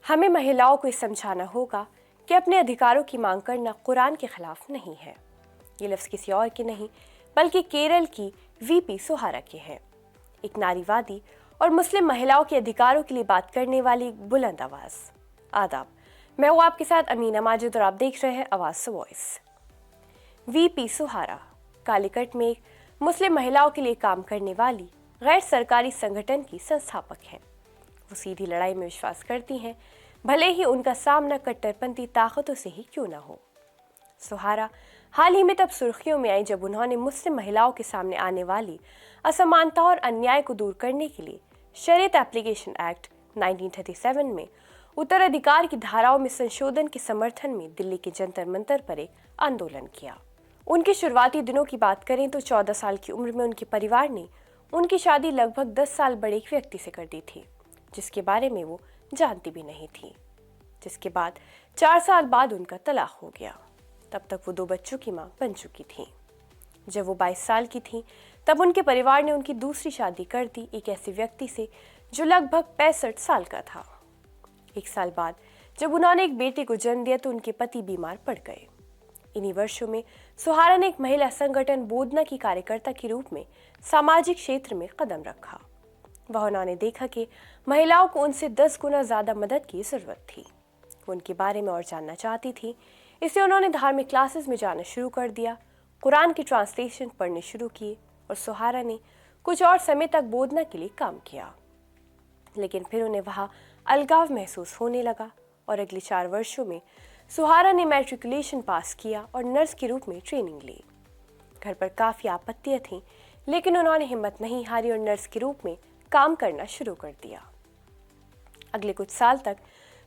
हमें महिलाओं को ये समझाना होगा कि अपने अधिकारों की मांग करना कुरान के खिलाफ नहीं है। ये लफ्ज़ किसी और के नहीं बल्कि केरल की वीपी सुहारा के हैं, एक नारीवादी और मुस्लिम महिलाओं के अधिकारों के लिए बात करने वाली बुलंद आवाज़। आदाब, मैं हूँ आपके साथ अमीना माजिद और आप देख रहे हैं आवाज़ वॉइस। वीपी सुहारा कालीकट में एक मुस्लिम महिलाओं के लिए काम करने वाली गैर सरकारी संगठन की संस्थापक हैं। वो सीधी लड़ाई में विश्वास करती हैं, भले ही उनका सामना कट्टरपंथी ताकतों से ही क्यों ना हो। सुहारा हाल ही में तब सुर्खियों में आई जब उन्होंने मुस्लिम महिलाओं के सामने आने वाली असमानता और अन्याय को दूर करने के लिए शरीयत एप्लीकेशन एक्ट 1937 में उत्तराधिकार की धाराओं में संशोधन के समर्थन में दिल्ली के जंतर मंतर पर एक आंदोलन किया। उनके शुरुआती दिनों की बात करें तो 14 साल की उम्र में उनके परिवार ने उनकी शादी लगभग 10 साल बड़े एक व्यक्ति से कर दी थी, जिसके बारे में वो जानती भी नहीं थी। जिसके बाद 4 साल बाद उनका तलाक हो गया। तब तक वो 2 बच्चों की मां बन चुकी थी। जब वो 22 साल की थी तब उनके परिवार ने उनकी दूसरी शादी कर दी एक ऐसे व्यक्ति से जो लगभग 65 साल का था। 1 साल बाद जब उन्होंने एक बेटे को जन्म दिया तो उनके पति बीमार पड़ गए। इन्हीं वर्षों में सुहारा ने एक महिला संगठन बोदना की कार्यकर्ता के रूप में सामाजिक क्षेत्र में कदम रखा। वह उन्होंने देखा कि महिलाओं को उनसे 10 गुना ज्यादा मदद की जरूरत थी। वो उनके बारे में और जानना चाहती थी, इसलिए उन्होंने धार्मिक क्लासेस में जाना शुरू कर दिया, कुरान की ट्रांसलेशन पढ़ने शुरू किए और सुहारा ने कुछ और समय तक बोदना के लिए काम किया। लेकिन फिर उन्हें वहाँ अलगाव महसूस होने लगा और अगले 4 वर्षों में सुहारा ने मैट्रिकुलेशन पास किया और नर्स के रूप में ट्रेनिंग ली। घर पर काफ़ी आपत्तियाँ थीं, लेकिन उन्होंने हिम्मत नहीं हारी और नर्स के रूप में काम करना शुरू कर दिया। अगले कुछ साल तक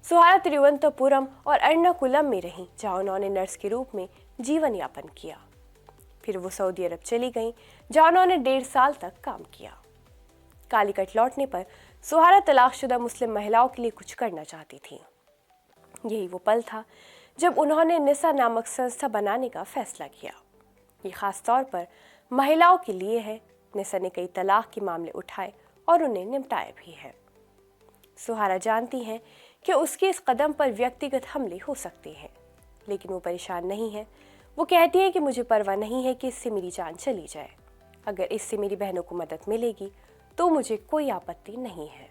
सुहारा तिरुवनंतपुरम और एर्नाकुलम में रहीं, जहां उन्होंने नर्स के रूप में जीवन यापन किया। फिर वो सऊदी अरब चली गईं, जहां उन्होंने 1.5 साल तक काम किया। कालीकट लौटने पर सुहारा तलाकशुदा मुस्लिम महिलाओं के लिए कुछ करना चाहती थी। यही वो पल था जब उन्होंने निसा नामक संस्था बनाने का फैसला किया। ये खास तौर पर महिलाओं के लिए है। निसा ने कई तलाक के मामले उठाए और उन्हें निपटाए भी है। सुहारा जानती हैं कि उसके इस कदम पर व्यक्तिगत हमले हो सकते हैं, लेकिन वो परेशान नहीं है। वो कहती है कि मुझे परवाह नहीं है कि इससे मेरी जान चली जाए। अगर इससे मेरी बहनों को मदद मिलेगी तो मुझे कोई आपत्ति नहीं है।